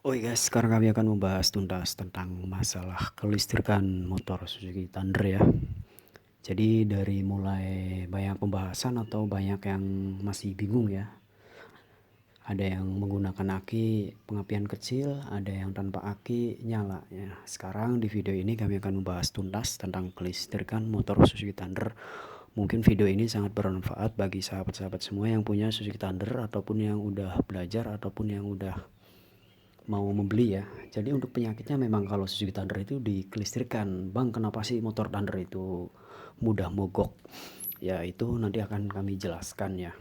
Oke guys, sekarang kami akan membahas tuntas tentang masalah kelistrikan motor Suzuki Thunder ya. Jadi dari mulai banyak pembahasan atau banyak yang masih bingung ya. Ada yang menggunakan aki pengapian kecil, ada yang tanpa aki nyala ya. Sekarang di video ini kami akan membahas tuntas tentang kelistrikan motor Suzuki Thunder. Mungkin video ini sangat bermanfaat bagi sahabat-sahabat semua yang punya Suzuki Thunder ataupun yang udah belajar ataupun yang udah mau membeli ya. Jadi untuk penyakitnya memang kalau Suzuki Thunder itu dikelistrikan. Bang, kenapa sih motor Thunder itu mudah mogok? Ya itu nanti akan kami jelaskan ya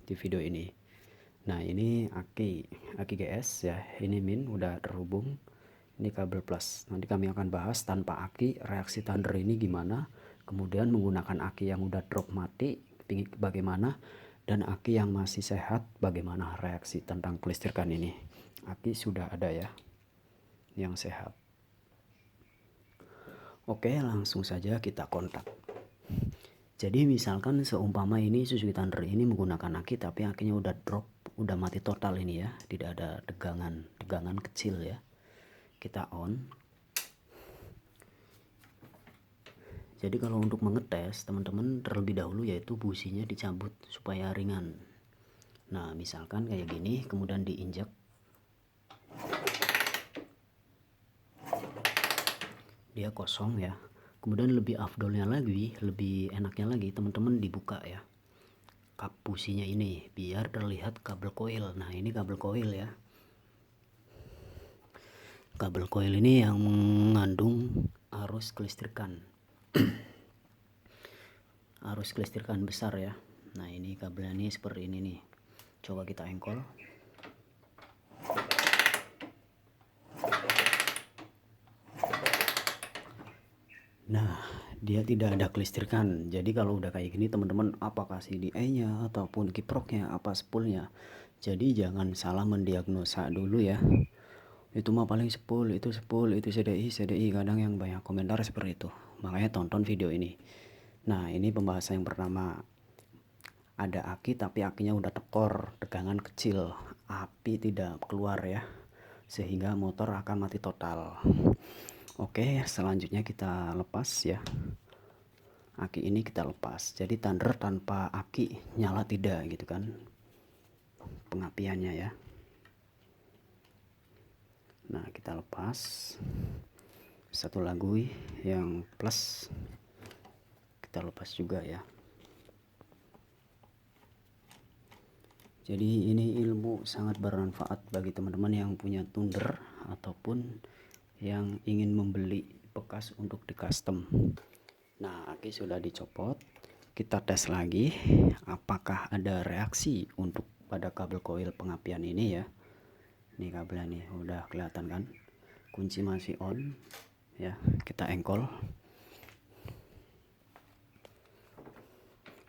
di video ini. Nah ini aki GS ya, ini min udah terhubung. Ini kabel plus. Nanti kami akan bahas tanpa aki reaksi Thunder ini gimana. Kemudian menggunakan aki yang udah drop mati bagaimana, dan aki yang masih sehat bagaimana reaksi tentang kelistrikan ini. Aki sudah ada ya yang sehat. Oke, langsung saja kita kontak. Jadi misalkan seumpama ini Suzuki Thunder ini menggunakan aki tapi akinya udah drop, udah mati total ini ya, tidak ada tegangan kecil ya. Kita on. Jadi kalau untuk mengetes teman-teman terlebih dahulu yaitu businya dicabut supaya ringan. Nah misalkan kayak gini, kemudian diinjak, dia kosong ya. Kemudian lebih afdolnya lagi, lebih enaknya lagi teman-teman dibuka ya kap businya ini biar terlihat kabel koil. Nah ini kabel koil ya, kabel koil ini yang mengandung arus kelistrikan arus kelistrikan besar ya. Nah ini kabelnya nih seperti ini nih, coba kita engkol. Nah dia tidak ada kelistrikan. Jadi kalau udah kayak gini teman-teman, apakah CDI nya ataupun kiproknya apa spoolnya, jadi jangan salah mendiagnosa dulu ya. Itu mah paling spool, itu CDI, kadang yang banyak komentar seperti itu. Makanya tonton video ini. Nah ini pembahasan yang pertama. Ada aki tapi akinya udah tekor, tegangan kecil, api tidak keluar ya, sehingga motor akan mati total. Oke, selanjutnya kita lepas ya. Aki ini kita lepas. Jadi Thunder tanpa aki nyala tidak gitu kan pengapiannya ya. Nah kita lepas. Satu lagu yang plus kita lepas juga ya. Jadi ini ilmu sangat bermanfaat bagi teman-teman yang punya Thunder ataupun yang ingin membeli bekas untuk di custom. Nah aki sudah dicopot, kita tes lagi apakah ada reaksi untuk pada kabel koil pengapian ini ya. Ini kabelnya nih udah kelihatan kan, kunci masih on ya. Kita engkol.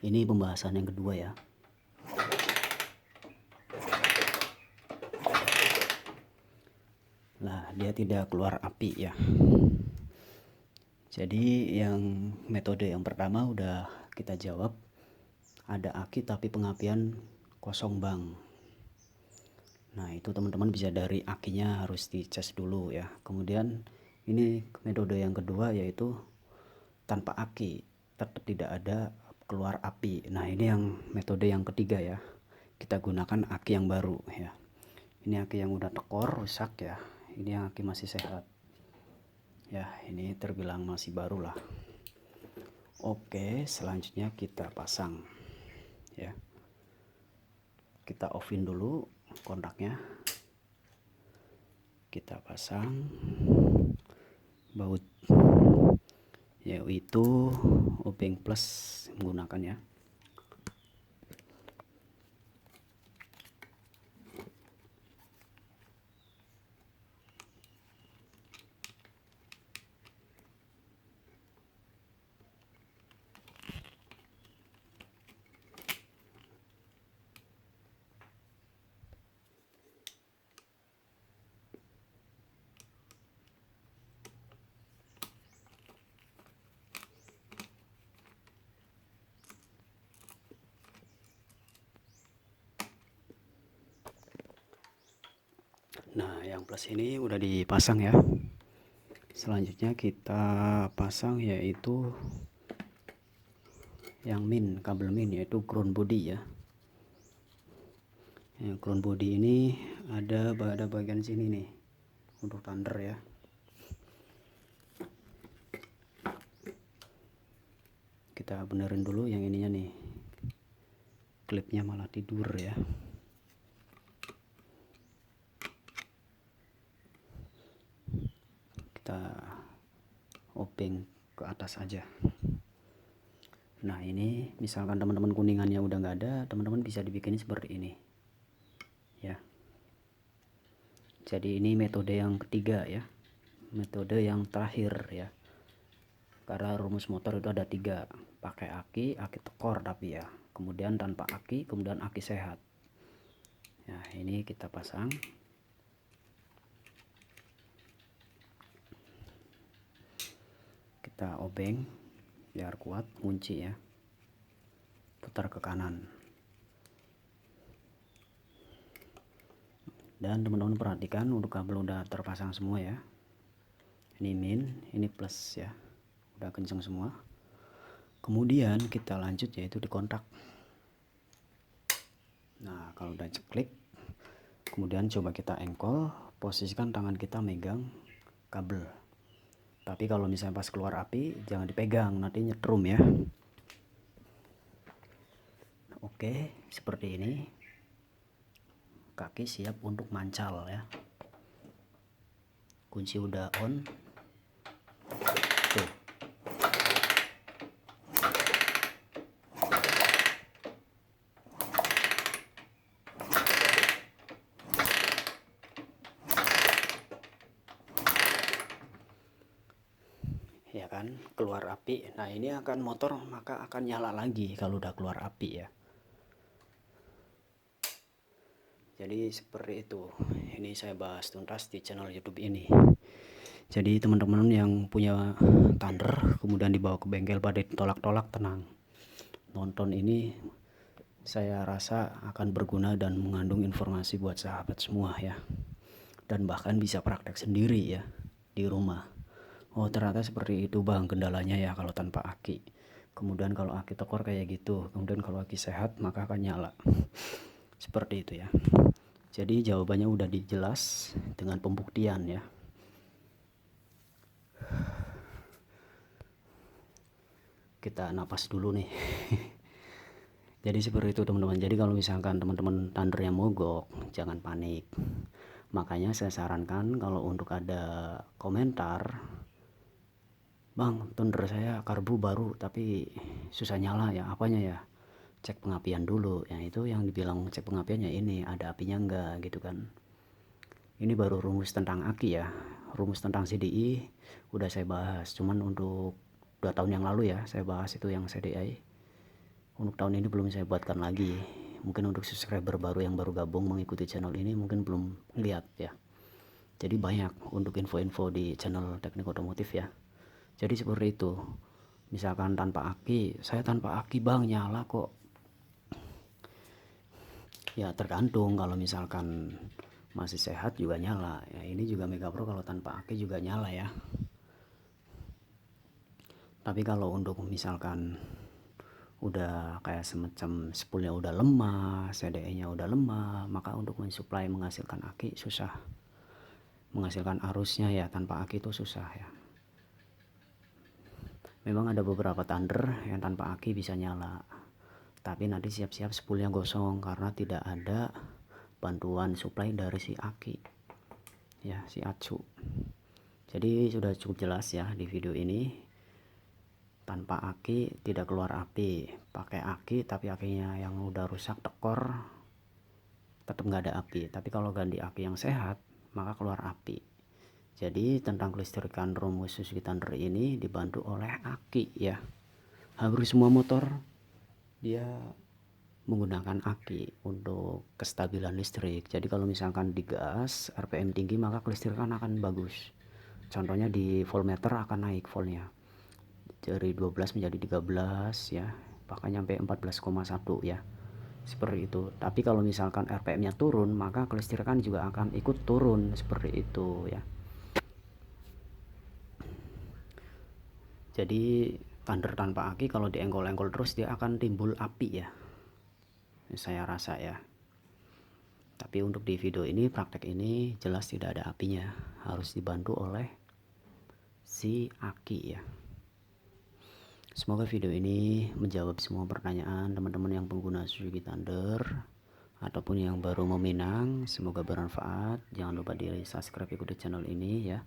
Ini pembahasan yang kedua ya. Nah dia tidak keluar api ya. Jadi yang metode yang pertama udah kita jawab, ada aki tapi pengapian kosong bang. Nah itu teman-teman bisa dari akinya harus dicas dulu ya. Kemudian ini metode yang kedua yaitu tanpa aki, tetap tidak ada keluar api. Nah ini yang metode yang ketiga ya, kita gunakan aki yang baru ya. Ini aki yang udah tekor rusak ya, ini yang aki masih sehat ya, ini terbilang masih baru lah. Oke, selanjutnya kita pasang ya. Kita offin dulu kontaknya, kita pasang baut yaitu obeng plus menggunakan ya. Nah, yang plus ini udah dipasang ya. Selanjutnya kita pasang yaitu yang min, kabel min, yaitu ground body ya. Yang ground body ini ada bagian sini nih untuk thunder ya. Kita benerin dulu yang ininya nih, klipnya malah tidur ya. Kita obeng ke atas aja. Nah, ini misalkan teman-teman kuningannya udah nggak ada, teman-teman bisa dibikin seperti ini ya. Jadi ini metode yang ketiga ya, metode yang terakhir ya, karena rumus motor itu ada 3, pakai aki tekor tapi ya, kemudian tanpa aki, kemudian aki sehat. Nah, ini kita pasang. Kita obeng biar kuat, kunci ya, putar ke kanan. Dan teman-teman perhatikan untuk kabel udah terpasang semua ya. Ini min, ini plus ya, udah kenceng semua. Kemudian kita lanjut yaitu di kontak. Nah, kalau udah ceklik, kemudian coba kita engkol, posisikan tangan kita megang kabel. Tapi kalau misalnya pas keluar api jangan dipegang, nanti nyetrum ya. Oke, seperti ini. Kaki siap untuk mancal ya. Kunci udah on. Tuh. Ya kan, keluar api. Nah, ini akan motor maka akan nyala lagi kalau udah keluar api ya. Jadi seperti itu. Ini saya bahas tuntas di channel YouTube ini. Jadi teman-teman yang punya Thunder kemudian dibawa ke bengkel pada ditolak-tolak, tenang. Nonton ini saya rasa akan berguna dan mengandung informasi buat sahabat semua ya. Dan bahkan bisa praktek sendiri ya di rumah. Oh, ternyata seperti itu bang kendalanya ya kalau tanpa aki. Kemudian kalau aki tekor kayak gitu. Kemudian kalau aki sehat maka akan nyala. Seperti itu ya. Jadi jawabannya udah dijelas dengan pembuktian ya. Kita napas dulu nih. Jadi seperti itu teman-teman. Jadi kalau misalkan teman-teman Thundernya mogok, jangan panik. Makanya saya sarankan kalau untuk ada komentar, bang Thunder saya karbu baru tapi susah nyala ya, apanya ya, cek pengapian dulu. Yang itu yang dibilang cek pengapiannya ini ada apinya enggak gitu kan. Ini baru rumus tentang aki ya, rumus tentang CDI udah saya bahas, cuman untuk 2 tahun yang lalu ya saya bahas itu yang CDI. Untuk tahun ini belum saya buatkan lagi. Mungkin untuk subscriber baru yang baru gabung mengikuti channel ini mungkin belum lihat ya. Jadi banyak untuk info-info di channel teknik otomotif ya. Jadi seperti itu. Misalkan tanpa aki, saya tanpa aki bang nyala kok. Ya tergantung, kalau misalkan masih sehat juga nyala. Ya ini juga Mega Pro kalau tanpa aki juga nyala ya. Tapi kalau untuk misalkan udah kayak semacam spoolnya udah lemah, CDI-nya udah lemah, maka untuk mensuplai menghasilkan aki susah. Menghasilkan arusnya ya tanpa aki itu susah ya. Memang ada beberapa Thunder yang tanpa aki bisa nyala. Tapi nanti siap-siap spoolnya gosong karena tidak ada bantuan suplai dari si aki. Ya, si Atsu. Jadi sudah cukup jelas ya di video ini. Tanpa aki tidak keluar api, pakai aki tapi akinya yang udah rusak tekor tetap nggak ada api. Tapi kalau ganti aki yang sehat maka keluar api. Jadi tentang kelistrikan rumus Suzuki Thunder ini dibantu oleh aki ya. Hampir semua motor dia menggunakan aki untuk kestabilan listrik. Jadi kalau misalkan digas RPM tinggi maka kelistrikan akan bagus. Contohnya di voltmeter akan naik voltnya dari 12 menjadi 13 ya, bahkan sampai 14,1 ya. seperti itu. Tapi kalau misalkan RPM-nya turun, maka kelistrikan juga akan ikut turun, seperti itu ya. Jadi thunder tanpa aki kalau dienggol-enggol terus dia akan timbul api ya, saya rasa ya. Tapi untuk di video ini, praktek ini jelas tidak ada apinya, harus dibantu oleh si aki ya. Semoga video ini menjawab semua pertanyaan teman-teman yang pengguna Suzuki Thunder ataupun yang baru meminang. Semoga bermanfaat. Jangan lupa di subscribe, ikuti channel ini ya.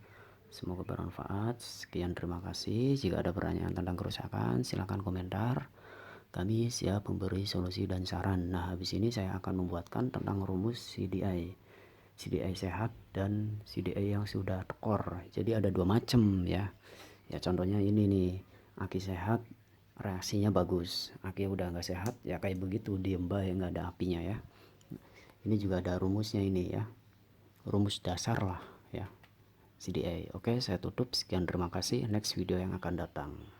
Semoga bermanfaat. Sekian, terima kasih. Jika ada pertanyaan tentang kerusakan, silahkan komentar. Kami siap memberi solusi dan saran. Nah, habis ini saya akan membuatkan tentang rumus CDI. CDI sehat dan CDI yang sudah tekor. Jadi ada dua macam ya. Ya contohnya ini nih, aki sehat reaksinya bagus. Aki udah nggak sehat ya kayak begitu, diem bae, nggak ada apinya ya. Ini juga ada rumusnya ini ya. Rumus dasar lah ya. CDI. Oke, saya tutup. Sekian, terima kasih. Next video yang akan datang.